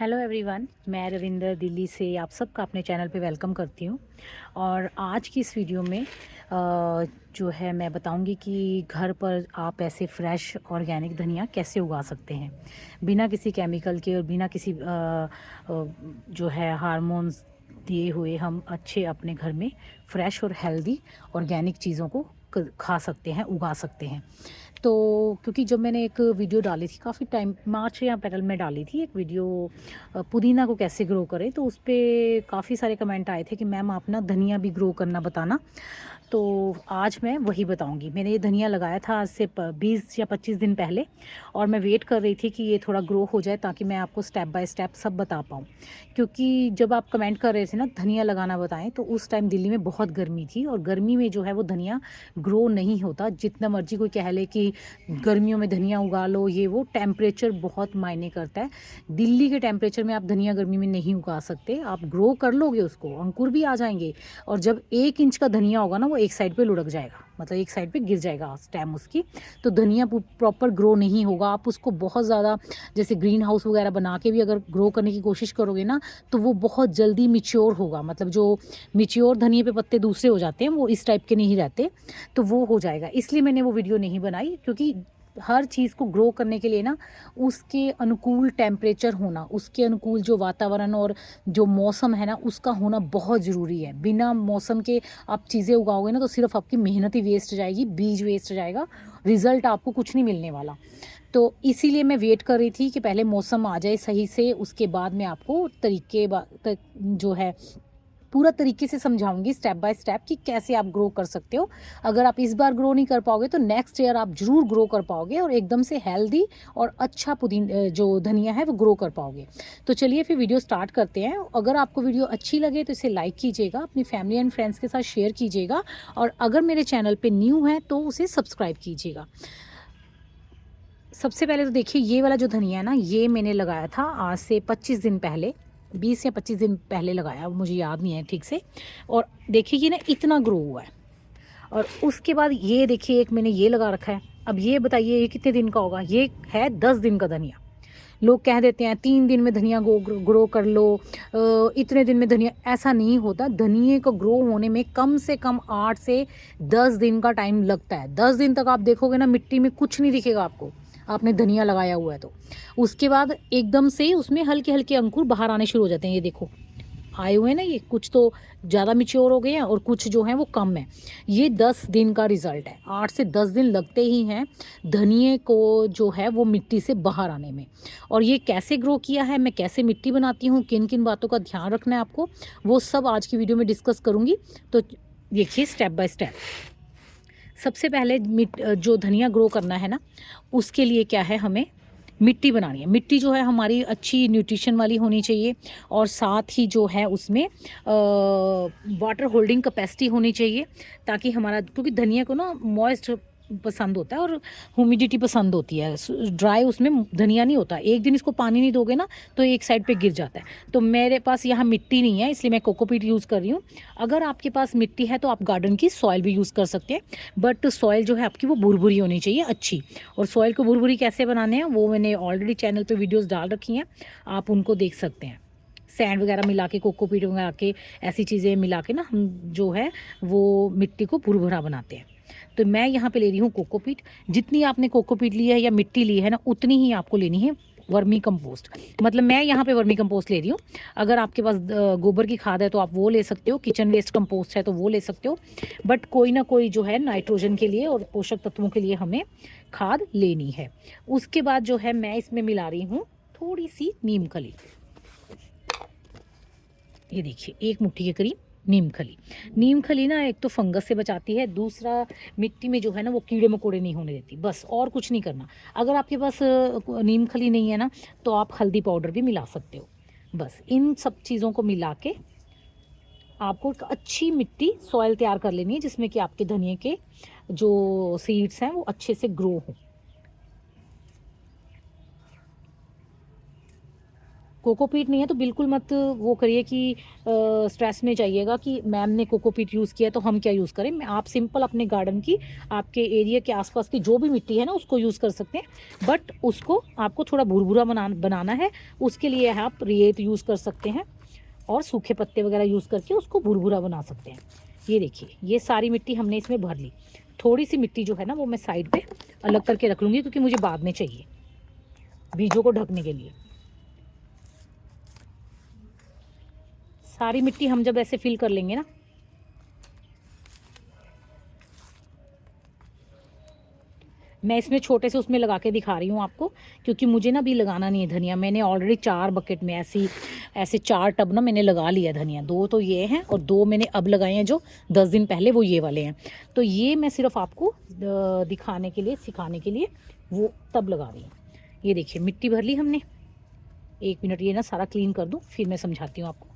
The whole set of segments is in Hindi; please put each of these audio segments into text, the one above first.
हेलो एवरीवन, मैं रविंदर दिल्ली से आप सबका अपने चैनल पे वेलकम करती हूँ। और आज की इस वीडियो में जो है मैं बताऊँगी कि घर पर आप ऐसे फ्रेश ऑर्गेनिक धनिया कैसे उगा सकते हैं बिना किसी केमिकल के और बिना किसी जो है हार्मोन्स दिए हुए। हम अच्छे अपने घर में फ्रेश और हेल्दी ऑर्गेनिक चीज़ों को खा सकते हैं, उगा सकते हैं। तो क्योंकि जब मैंने एक वीडियो डाली थी काफ़ी टाइम, मार्च या अप्रैल में डाली थी एक वीडियो, पुदीना को कैसे ग्रो करें, तो उस पर काफ़ी सारे कमेंट आए थे कि मैम आप ना धनिया भी ग्रो करना बताना। तो आज मैं वही बताऊंगी। मैंने ये धनिया लगाया था आज से 20 या 25 दिन पहले, और मैं वेट कर रही थी कि ये थोड़ा ग्रो हो जाए ताकि मैं आपको स्टेप बाय स्टेप सब बता पाऊँ। क्योंकि जब आप कमेंट कर रहे थे ना धनिया लगाना बताएं, तो उस टाइम दिल्ली में बहुत गर्मी थी, और गर्मी में जो है वो धनिया ग्रो नहीं होता। जितना मर्जी कोई कह ले कि गर्मियों में धनिया उगा लो, ये वो टेम्परेचर बहुत मायने करता है। दिल्ली के टेम्परेचर में आप धनिया गर्मी में नहीं उगा सकते। आप ग्रो कर लोगे, उसको अंकुर भी आ जाएंगे, और जब 1 इंच का धनिया होगा ना वो एक साइड पे लुढ़क जाएगा, मतलब एक साइड पे गिर जाएगा स्टेम उसकी। तो धनिया प्रॉपर ग्रो नहीं होगा। आप उसको बहुत ज़्यादा जैसे ग्रीन हाउस वगैरह बना के भी अगर ग्रो करने की कोशिश करोगे ना, तो वो बहुत जल्दी मिच्योर होगा। मतलब जो मिच्योर धनिया पे पत्ते दूसरे हो जाते हैं, वो इस टाइप के नहीं रहते, तो वो हो जाएगा। इसलिए मैंने वो वीडियो नहीं बनाई, क्योंकि हर चीज़ को ग्रो करने के लिए ना उसके अनुकूल टेम्परेचर होना, उसके अनुकूल जो वातावरण और जो मौसम है ना उसका होना बहुत ज़रूरी है। बिना मौसम के आप चीज़ें उगाओगे ना तो सिर्फ आपकी मेहनत ही वेस्ट जाएगी, बीज वेस्ट जाएगा, रिज़ल्ट आपको कुछ नहीं मिलने वाला। तो इसीलिए मैं वेट कर रही थी कि पहले मौसम आ जाए सही से, उसके बाद मैं आपको जो है पूरा तरीके से समझाऊंगी स्टेप बाय स्टेप कि कैसे आप ग्रो कर सकते हो। अगर आप इस बार ग्रो नहीं कर पाओगे तो नेक्स्ट ईयर आप ज़रूर ग्रो कर पाओगे, और एकदम से हेल्दी और अच्छा पुदीना जो धनिया है वो ग्रो कर पाओगे। तो चलिए फिर वीडियो स्टार्ट करते हैं। अगर आपको वीडियो अच्छी लगे तो इसे लाइक कीजिएगा, अपनी फैमिली एंड फ्रेंड्स के साथ शेयर कीजिएगा, और अगर मेरे चैनल पर न्यू है तो उसे सब्सक्राइब कीजिएगा। सबसे पहले तो देखिए, ये वाला जो धनिया है ना, ये मैंने लगाया था आज से 25 दिन पहले, 20 या 25 दिन पहले लगाया, मुझे याद नहीं है ठीक से। और देखिए ये ना इतना ग्रो हुआ है। और उसके बाद ये देखिए एक मैंने ये लगा रखा है। अब ये बताइए ये कितने दिन का होगा? ये है 10 दिन का धनिया। लोग कह देते हैं 3 दिन में धनिया ग्रो कर लो, इतने दिन में धनिया। ऐसा नहीं होता। धनिए को ग्रो होने में कम से कम 8 से 10 दिन का टाइम लगता है। 10 दिन तक आप देखोगे ना मिट्टी में कुछ नहीं दिखेगा आपको, आपने धनिया लगाया हुआ है तो। उसके बाद एकदम से उसमें हल्के हल्के अंकुर बाहर आने शुरू हो जाते हैं। ये देखो आए हुए हैं ना, ये कुछ तो ज़्यादा मिच्योर हो गए हैं और कुछ जो है वो कम है। ये 10 दिन का रिजल्ट है। 8 से 10 दिन लगते ही हैं धनिए को जो है वो मिट्टी से बाहर आने में। और ये कैसे ग्रो किया है, मैं कैसे मिट्टी बनाती हूँ, किन किन बातों का ध्यान रखना है आपको, वो सब आज की वीडियो में डिस्कस करूँगी। तो देखिए स्टेप बाय स्टेप। सबसे पहले जो धनिया ग्रो करना है ना, उसके लिए क्या है, हमें मिट्टी बनानी है। मिट्टी जो है हमारी अच्छी न्यूट्रिशन वाली होनी चाहिए, और साथ ही जो है उसमें वाटर होल्डिंग कैपेसिटी होनी चाहिए, ताकि हमारा, क्योंकि धनिया को ना मॉइस्ट पसंद होता है और ह्यूमिडिटी पसंद होती है। ड्राई उसमें धनिया नहीं होता। एक दिन इसको पानी नहीं दोगे ना तो एक साइड पे गिर जाता है। तो मेरे पास यहाँ मिट्टी नहीं है, इसलिए मैं कोकोपीट यूज़ कर रही हूँ। अगर आपके पास मिट्टी है तो आप गार्डन की सॉइल भी यूज़ कर सकते हैं, बट सॉइल जो है आपकी वो भुरभुरी होनी चाहिए, अच्छी। और सॉइल को भुरभुरी कैसे बनाने हैं वो मैंने ऑलरेडी चैनल पे वीडियोस डाल रखी हैं, आप उनको देख सकते हैं। सैंड वगैरह मिला के, कोकोपीट मिला के, ऐसी चीज़ें मिला के ना हम जो है वो मिट्टी को भुरभुरा बनाते हैं। तो मैं यहाँ पे ले रही हूँ कोकोपीट। जितनी आपने कोकोपीट ली है या मिट्टी ली है ना, उतनी ही आपको लेनी है वर्मी कंपोस्ट। मतलब मैं यहाँ पे वर्मी कंपोस्ट ले रही हूँ। अगर आपके पास गोबर की खाद है तो आप वो ले सकते हो, किचन वेस्ट कंपोस्ट है तो वो ले सकते हो, बट कोई ना कोई जो है नाइट्रोजन के लिए और पोषक तत्वों के लिए हमें खाद लेनी है। उसके बाद जो है मैं इसमें मिला रही हूँ थोड़ी सी नीम खली। ये देखिए 1 मुट्ठी के करीब नीम खली। नीम खली ना एक तो फंगस से बचाती है, दूसरा मिट्टी में जो है ना वो कीड़े मकोड़े नहीं होने देती, बस और कुछ नहीं करना। अगर आपके पास नीम खली नहीं है ना तो आप हल्दी पाउडर भी मिला सकते हो। बस इन सब चीज़ों को मिला के आपको एक अच्छी मिट्टी सॉइल तैयार कर लेनी है, जिसमें कि आपके धनिए के जो सीड्स हैं वो अच्छे से ग्रो हों। कोकोपीट नहीं है तो बिल्कुल मत वो करिए कि स्ट्रेस में जाइएगा कि मैम ने कोकोपीट यूज़ किया तो हम क्या यूज़ करें। आप सिंपल अपने गार्डन की, आपके एरिया के आसपास की जो भी मिट्टी है ना उसको यूज़ कर सकते हैं, बट उसको आपको थोड़ा भुरभुरा बनाना है। उसके लिए आप रेत यूज़ कर सकते हैं और सूखे पत्ते वगैरह यूज़ करके उसको भुरभुरा बना सकते हैं। ये देखिए, ये सारी मिट्टी हमने इसमें भर ली। थोड़ी सी मिट्टी जो है ना वो मैं साइड पे अलग करके रख लूँगी, क्योंकि मुझे बाद में चाहिए बीजों को ढकने के लिए। सारी मिट्टी हम जब ऐसे फिल कर लेंगे ना, मैं इसमें छोटे से उसमें लगा के दिखा रही हूँ आपको, क्योंकि मुझे ना अभी लगाना नहीं है धनिया। मैंने ऑलरेडी 4 बकेट में ऐसे 4 टब ना मैंने लगा लिया धनिया। 2 तो ये हैं और 2 मैंने अब लगाए हैं जो 10 दिन पहले, वो ये वाले हैं। तो ये मैं सिर्फ आपको दिखाने के लिए, सिखाने के लिए वो तब लगा रही हूँ। ये देखिए मिट्टी भर ली हमने। 1 मिनट ये ना सारा क्लीन कर दूँ, फिर मैं समझाती हूँ आपको।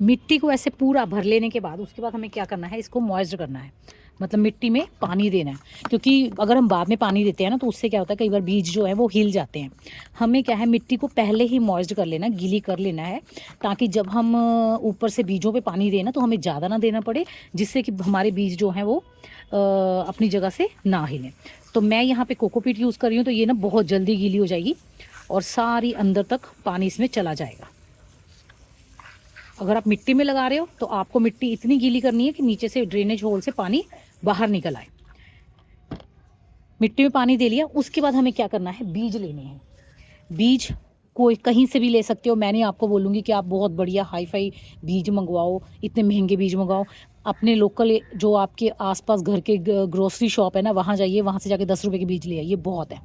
मिट्टी को ऐसे पूरा भर लेने के बाद उसके बाद हमें क्या करना है, इसको मॉइस्ट करना है, मतलब मिट्टी में पानी देना है। क्योंकि अगर हम बाद में पानी देते हैं ना तो उससे क्या होता है, कई बार बीज जो है वो हिल जाते हैं। हमें क्या है, मिट्टी को पहले ही मॉइस्ट कर लेना, गीली कर लेना है, ताकि जब हम ऊपर से बीजों पे पानी दें ना तो हमें ज़्यादा ना देना पड़े, जिससे कि हमारे बीज जो हैं वो अपनी जगह से ना हिलें। तो मैं यहाँ पर कोकोपीट यूज़ कर रही हूँ, तो ये ना बहुत जल्दी गीली हो जाएगी और सारी अंदर तक पानी इसमें चला जाएगा। अगर आप मिट्टी में लगा रहे हो तो आपको मिट्टी इतनी गीली करनी है कि नीचे से ड्रेनेज होल से पानी बाहर निकल आए। मिट्टी में पानी दे लिया, उसके बाद हमें क्या करना है, बीज लेने हैं। बीज कोई कहीं से भी ले सकते हो। मैंने आपको बोलूँगी कि आप बहुत बढ़िया हाई फाई बीज मंगवाओ, इतने महंगे बीज मंगवाओ। अपने लोकल जो आपके आसपास घर के ग्रोसरी शॉप है ना, वहाँ जाइए, वहाँ से जाके 10 रुपये के बीज ले आइए, बहुत है,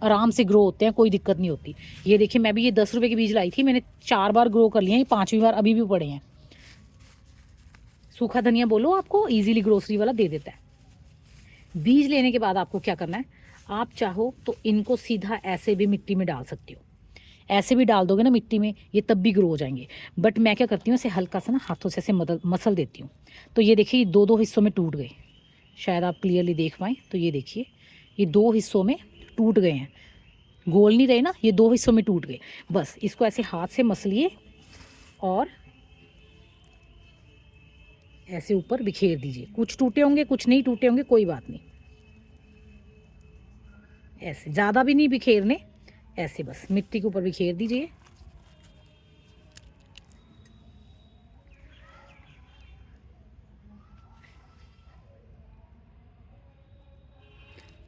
आराम से ग्रो होते हैं, कोई दिक्कत नहीं होती। ये देखिए मैं भी ये 10 रुपये के बीज लाई थी, मैंने 4 बार ग्रो कर लिए हैं, ये 5वीं बार अभी भी पड़े हैं। सूखा धनिया बोलो, आपको इजीली ग्रोसरी वाला दे देता है। बीज लेने के बाद आपको क्या करना है, आप चाहो तो इनको सीधा ऐसे भी मिट्टी में डाल सकते हो। ऐसे भी डाल दोगे ना मिट्टी में, ये तब भी ग्रो हो जाएंगे। बट मैं क्या करती हूँ, इसे हल्का सा ना हाथों से ऐसे मसल देती हूँ। तो ये देखिए, ये 2-2 हिस्सों में टूट गए। शायद आप क्लियरली देख पाएँ तो ये देखिए, ये 2 हिस्सों में टूट गए हैं। गोल नहीं रहे ना, ये 2 हिस्सों में टूट गए। बस इसको ऐसे हाथ से मसलिए और ऐसे ऊपर बिखेर दीजिए। कुछ टूटे होंगे, कुछ नहीं टूटे होंगे, कोई बात नहीं। ऐसे ज़्यादा भी नहीं बिखेरने, ऐसे बस मिट्टी के ऊपर बिखेर दीजिए।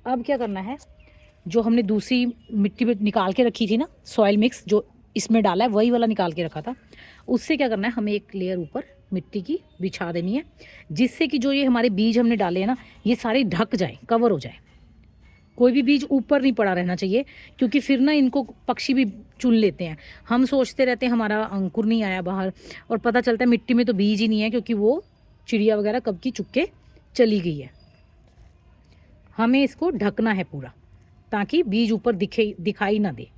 अब क्या करना है, जो हमने दूसरी मिट्टी में निकाल के रखी थी ना, सॉइल मिक्स जो इसमें डाला है, वही वाला निकाल के रखा था, उससे क्या करना है, हमें एक लेयर ऊपर मिट्टी की बिछा देनी है, जिससे कि जो ये हमारे बीज हमने डाले हैं ना, ये सारे ढक जाए, कवर हो जाए। कोई भी बीज ऊपर नहीं पड़ा रहना चाहिए, क्योंकि फिर ना इनको पक्षी भी चुन लेते हैं। हम सोचते रहते हैं हमारा अंकुर नहीं आया बाहर, और पता चलता है मिट्टी में तो बीज ही नहीं है, क्योंकि वो चिड़िया वगैरह कब की चुग के चली गई है। हमें इसको ढकना है पूरा, ताकि बीज ऊपर दिखाई ना दे।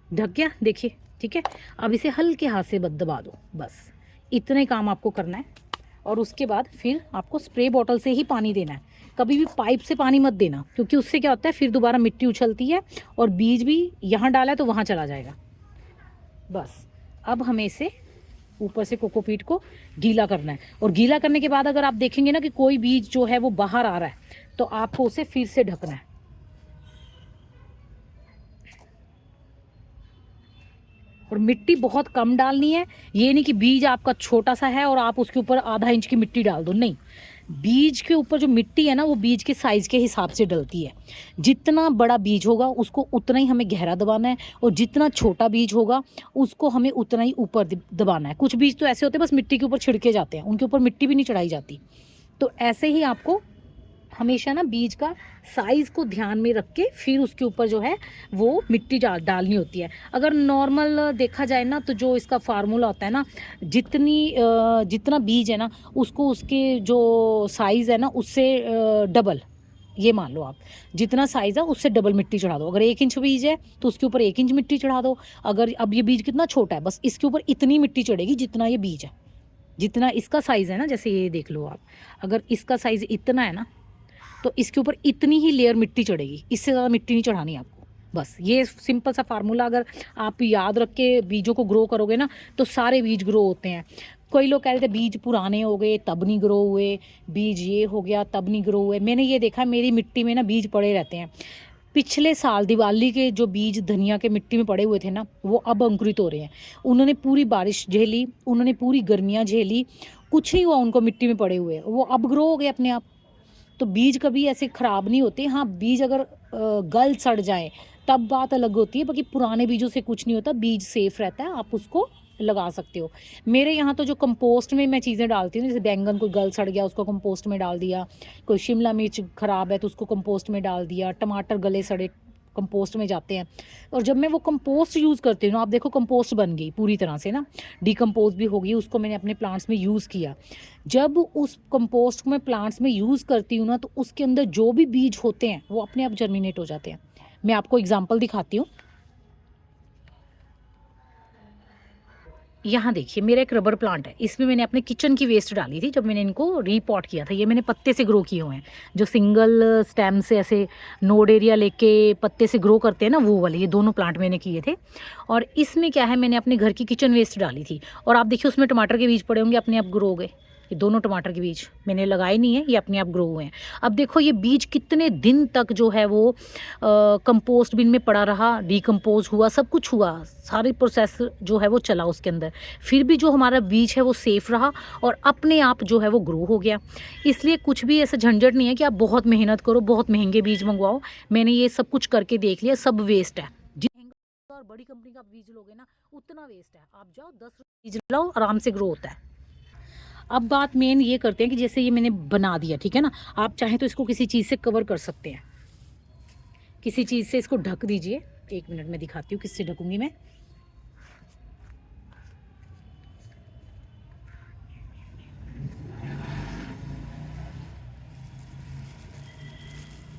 ढक गया, देखिए, ठीक है। अब इसे हल्के हाथ से दबा दो, बस इतना ही काम आपको करना है। और उसके बाद फिर आपको स्प्रे बॉटल से ही पानी देना है, कभी भी पाइप से पानी मत देना, क्योंकि उससे क्या होता है, फिर दोबारा मिट्टी उछलती है और बीज भी यहाँ डाला है तो वहाँ चला जाएगा। बस अब हमें इसे ऊपर से कोकोपीट को गीला करना है, और गीला करने के बाद अगर आप देखेंगे ना कि कोई बीज जो है वो बाहर आ रहा है, तो आपको उसे फिर से ढकना है। और मिट्टी बहुत कम डालनी है। ये नहीं कि बीज आपका छोटा सा है और आप उसके ऊपर आधा इंच की मिट्टी डाल दो, नहीं। बीज के ऊपर जो मिट्टी है ना, वो बीज के साइज़ के हिसाब से डलती है। जितना बड़ा बीज होगा उसको उतना ही हमें गहरा दबाना है, और जितना छोटा बीज होगा उसको हमें उतना ही ऊपर दबाना है। कुछ बीज तो ऐसे होते हैं बस मिट्टी के ऊपर छिड़के जाते हैं, उनके ऊपर मिट्टी भी नहीं चढ़ाई जाती। तो ऐसे ही आपको हमेशा ना बीज का साइज़ को ध्यान में रख के फिर उसके ऊपर जो है वो मिट्टी डालनी होती है। अगर नॉर्मल देखा जाए ना, तो जो इसका फार्मूला होता है ना, जितना बीज है ना, उसको उसके जो साइज़ है ना उससे डबल, ये मान लो आप, जितना साइज़ है उससे डबल मिट्टी चढ़ा दो। अगर 1 इंच बीज है तो उसके ऊपर 1 इंच मिट्टी चढ़ा दो। अगर अब ये बीज कितना छोटा है, बस इसके ऊपर इतनी मिट्टी चढ़ेगी जितना ये बीज है, जितना इसका साइज़ है ना। जैसे ये देख लो आप, अगर इसका साइज़ इतना है ना, तो इसके ऊपर इतनी ही लेयर मिट्टी चढ़ेगी, इससे ज़्यादा मिट्टी नहीं चढ़ानी आपको। बस ये सिंपल सा फार्मूला अगर आप याद रख के बीजों को ग्रो करोगे ना तो सारे बीज ग्रो होते हैं। कई लोग कह रहे थे बीज पुराने हो गए तब नहीं ग्रो हुए, बीज ये हो गया तब नहीं ग्रो हुए। मैंने ये देखा मेरी मिट्टी में ना बीज पड़े रहते हैं। पिछले साल दिवाली के जो बीज धनिया के मिट्टी में पड़े हुए थे ना, वो अब अंकुरित हो रहे हैं। उन्होंने पूरी बारिश झेली, उन्होंने पूरी गर्मियाँ झेली, कुछ नहीं हुआ उनको मिट्टी में पड़े हुए, वो अब ग्रो हो गए अपने आप। तो बीज कभी ऐसे ख़राब नहीं होते। हाँ, बीज अगर गल सड़ जाए तब बात अलग होती है, बाकी पुराने बीजों से कुछ नहीं होता, बीज सेफ़ रहता है, आप उसको लगा सकते हो। मेरे यहाँ तो जो कंपोस्ट में मैं चीज़ें डालती हूँ, जैसे बैंगन कोई गल सड़ गया उसको कंपोस्ट में डाल दिया, कोई शिमला मिर्च ख़राब है तो उसको कंपोस्ट में डाल दिया, टमाटर गले सड़े कंपोस्ट में जाते हैं। और जब मैं वो कंपोस्ट यूज़ करती हूँ, आप देखो कंपोस्ट बन गई पूरी तरह से ना, डिकम्पोज भी हो गई, उसको मैंने अपने प्लांट्स में यूज़ किया। जब उस कंपोस्ट को मैं प्लांट्स में यूज़ करती हूँ ना, तो उसके अंदर जो भी बीज होते हैं वो अपने आप जर्मिनेट हो जाते हैं। मैं आपको एग्जांपल दिखाती हूँ। यहाँ देखिए मेरा एक रबर प्लांट है, इसमें मैंने अपने किचन की वेस्ट डाली थी जब मैंने इनको रीपॉट किया था। ये मैंने पत्ते से ग्रो किए हुए हैं, जो सिंगल स्टेम से ऐसे नोड एरिया लेके पत्ते से ग्रो करते हैं ना, वो वाले ये दोनों प्लांट मैंने किए थे। और इसमें क्या है, मैंने अपने घर की किचन वेस्ट डाली थी और आप देखिए उसमें टमाटर के बीज पड़े होंगे, अपने आप ग्रो हो गए। ये दोनों टमाटर के बीज मैंने लगाए नहीं है, ये अपने आप ग्रो हुए हैं। अब देखो ये बीज कितने दिन तक जो है वो कंपोस्ट बिन में पड़ा रहा, डिकम्पोज हुआ, सब कुछ हुआ, सारी प्रोसेस जो है वो चला उसके अंदर, फिर भी जो हमारा बीज है वो सेफ़ रहा और अपने आप जो है वो ग्रो हो गया। इसलिए कुछ भी ऐसा झंझट नहीं है कि आप बहुत मेहनत करो, बहुत महंगे बीज मंगवाओ। मैंने ये सब कुछ करके देख लिया, सब वेस्ट है। जितना और बड़ी कंपनी का बीज लोगे ना उतना वेस्ट है। आप जाओ 10 बीज लाओ, आराम से ग्रो होता है। अब बात मेन ये करते हैं कि जैसे ये मैंने बना दिया, ठीक है ना, आप चाहें तो इसको किसी चीज़ से कवर कर सकते हैं, किसी चीज़ से इसको ढक दीजिए। 1 मिनट में दिखाती हूँ किससे ढकूंगी मैं।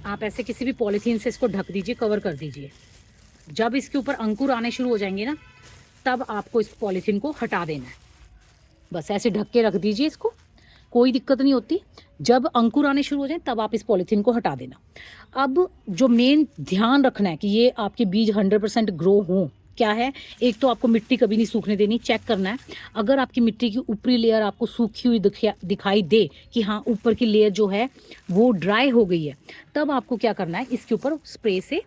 आप ऐसे किसी भी पॉलीथीन से इसको ढक दीजिए, कवर कर दीजिए। जब इसके ऊपर अंकुर आने शुरू हो जाएंगे ना, तब आपको इस पॉलीथीन को हटा देना है। बस ऐसे ढक के रख दीजिए इसको, कोई दिक्कत नहीं होती। जब अंकुर आने शुरू हो जाए तब आप इस पॉलीथीन को हटा देना। अब जो मेन ध्यान रखना है कि ये आपके बीज 100% ग्रो हों, क्या है, एक तो आपको मिट्टी कभी नहीं सूखने देनी, चेक करना है। अगर आपकी मिट्टी की ऊपरी लेयर आपको सूखी हुई दिखाई दे कि हाँ ऊपर की लेयर जो है वो ड्राई हो गई है, तब आपको क्या करना है, इसके ऊपर स्प्रे से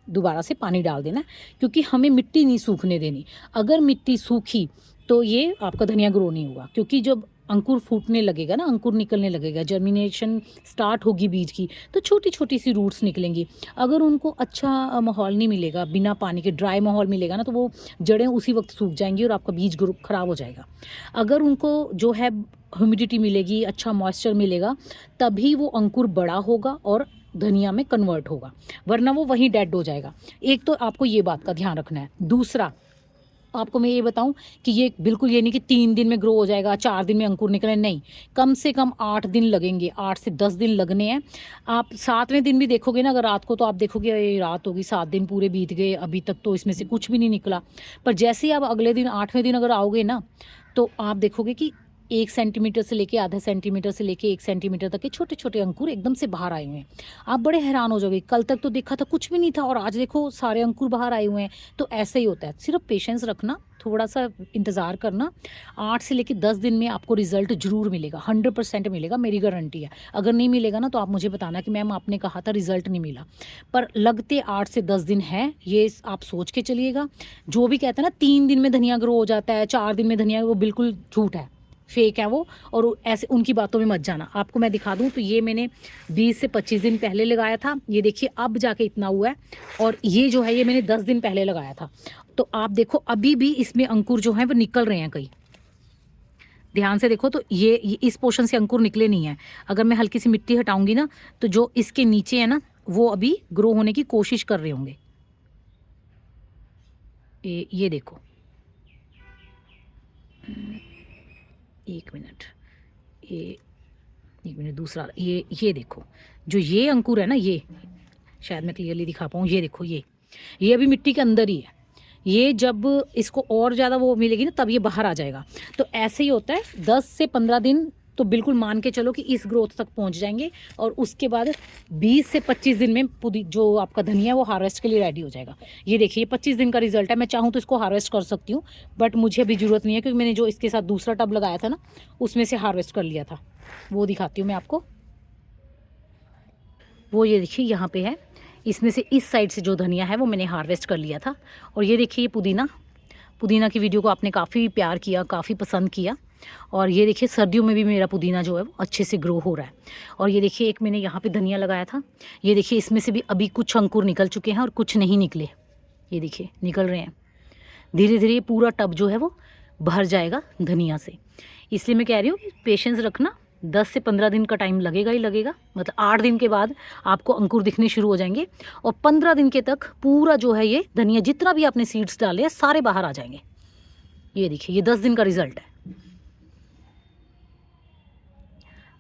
दोबारा से पानी डाल देना, क्योंकि हमें मिट्टी नहीं सूखने देनी। अगर मिट्टी सूखी तो ये आपका धनिया ग्रो नहीं होगा, क्योंकि जब अंकुर फूटने लगेगा ना, अंकुर निकलने लगेगा, जर्मिनेशन स्टार्ट होगी बीज की, तो छोटी छोटी सी रूट्स निकलेंगी। अगर उनको अच्छा माहौल नहीं मिलेगा, बिना पानी के ड्राई माहौल मिलेगा ना, तो वो जड़ें उसी वक्त सूख जाएंगी और आपका बीज ग्रो खराब हो जाएगा। अगर उनको जो है ह्यूमिडिटी मिलेगी, अच्छा मॉइस्चर मिलेगा, तभी वो अंकुर बड़ा होगा और धनिया में कन्वर्ट होगा, वरना वो वहीं डेड हो जाएगा। एक तो आपको ये बात का ध्यान रखना है। दूसरा आपको मैं ये बताऊं कि ये बिल्कुल ये नहीं कि 3 दिन में ग्रो हो जाएगा, 4 दिन में अंकुर निकले, नहीं, कम से कम 8 दिन लगेंगे, 8 से 10 दिन लगने हैं। आप 7वें दिन भी देखोगे ना अगर रात को, तो आप देखोगे ये रात होगी, 7 दिन पूरे बीत गए, अभी तक तो इसमें से कुछ भी नहीं निकला। पर जैसे ही आप अगले दिन 8वें दिन अगर आओगे ना, तो आप देखोगे कि 1 सेंटीमीटर से लेके आधा सेंटीमीटर से लेके 1 सेंटीमीटर तक के छोटे छोटे अंकुर एकदम से बाहर आए हुए हैं। आप बड़े हैरान हो जाओगे, कल तक तो देखा था कुछ भी नहीं था और आज देखो सारे अंकुर बाहर आए हुए हैं। तो ऐसे ही होता है, सिर्फ पेशेंस रखना, थोड़ा सा इंतज़ार करना। 8 से लेके 10 दिन में आपको रिजल्ट ज़रूर मिलेगा, 100% मिलेगा, मेरी गारंटी है। अगर नहीं मिलेगा ना तो आप मुझे बताना कि मैम आपने कहा था रिजल्ट नहीं मिला, पर लगते 8 से 10 दिन है, ये आप सोच के चलिएगा। जो भी कहते हैं ना 3 दिन में धनिया ग्रो हो जाता है, 4 दिन में धनिया, वो बिल्कुल झूठ है, फेक है वो। और ऐसे उनकी बातों में मत जाना। आपको मैं दिखा दूं तो ये मैंने 20 से 25 दिन पहले लगाया था, ये देखिए अब जाके इतना हुआ है। और ये जो है ये मैंने 10 दिन पहले लगाया था। तो आप देखो अभी भी इसमें अंकुर जो हैं वो निकल रहे हैं, कई ध्यान से देखो तो ये इस पोर्शन से अंकुर निकले नहीं है। अगर मैं हल्की सी मिट्टी हटाऊंगी ना, तो जो इसके नीचे है ना वो अभी ग्रो होने की कोशिश कर रहे होंगे। ये देखो, 1 मिनट, ये 1 मिनट, दूसरा ये देखो, जो ये अंकुर है ना, ये शायद मैं क्लियरली दिखा पाऊँ, ये देखो, ये अभी मिट्टी के अंदर ही है। ये जब इसको और ज़्यादा वो मिलेगी ना तब ये बाहर आ जाएगा। तो ऐसे ही होता है, 10 से 15 दिन तो बिल्कुल मान के चलो कि इस ग्रोथ तक पहुंच जाएंगे और उसके बाद 20 से 25 दिन में जो आपका धनिया है वो हार्वेस्ट के लिए रेडी हो जाएगा। ये देखिए, ये 25 दिन का रिजल्ट है। मैं चाहूँ तो इसको हार्वेस्ट कर सकती हूँ, बट मुझे अभी ज़रूरत नहीं है, क्योंकि मैंने जो इसके साथ दूसरा टब लगाया था ना, उसमें से हार्वेस्ट कर लिया था। वो दिखाती हूँ मैं आपको। वो ये देखिए यहाँ पे है, इसमें से इस साइड से जो धनिया है वो मैंने हार्वेस्ट कर लिया था। और ये देखिए, ये पुदीना की वीडियो को आपने काफ़ी प्यार किया, काफ़ी पसंद किया। और ये देखिए, सर्दियों में भी मेरा पुदीना जो है वो अच्छे से ग्रो हो रहा है। और ये देखिए, एक मैंने यहाँ पे धनिया लगाया था, ये देखिए इसमें से भी अभी कुछ अंकुर निकल चुके हैं और कुछ नहीं निकले। ये देखिए निकल रहे हैं। धीरे धीरे पूरा टब जो है वो भर जाएगा धनिया से। इसलिए मैं कह रही हूँ कि पेशेंस रखना, 10 से 15 दिन का टाइम लगेगा ही लगेगा। मतलब 8 दिन के बाद आपको अंकुर दिखने शुरू हो जाएंगे और 15 दिन के तक पूरा जो है ये धनिया, जितना भी आपने सीड्स डाले हैं सारे बाहर आ जाएंगे। ये देखिए, ये 10 दिन का रिजल्ट है।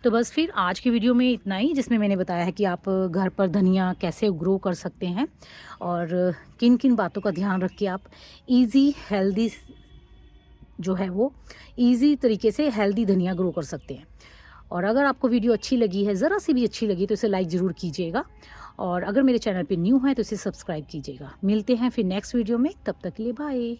तो बस फिर आज की वीडियो में इतना ही, जिसमें मैंने बताया है कि आप घर पर धनिया कैसे ग्रो कर सकते हैं और किन किन बातों का ध्यान रख के आप इजी हेल्दी जो है वो इजी तरीके से हेल्दी धनिया ग्रो कर सकते हैं। और अगर आपको वीडियो अच्छी लगी है, ज़रा सी भी अच्छी लगी, तो इसे लाइक ज़रूर कीजिएगा। और अगर मेरे चैनल पे न्यू है तो इसे सब्सक्राइब कीजिएगा। मिलते हैं फिर नेक्स्ट वीडियो में, तब तक के लिए बाय।